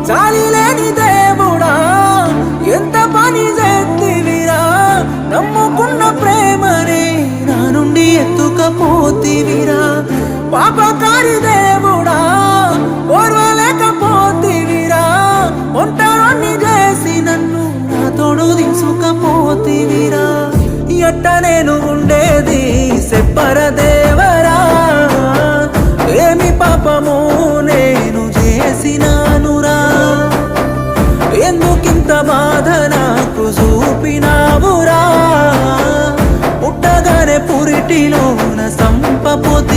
జాలి లేని దేవుడా ఎంత పని చేతివిరా, నమ్ముకున్న ప్రేమని నా నుండి ఎత్తుకపోతివిరా. పాపకారి దేవుడా ఓర్వలేకపోతివిరా, ఒంటరిని చేసి నన్ను నా తోడు తీసుకపోతివిరా. ఎట్ట నేను ఉండేది చెప్పర దేవరా, ఏమి పాపము నేను చేసినానురా, ఎందుకింత బాధ నాకు చూపినావురా. పుట్టగానే పురిటిలోన సంపపోతి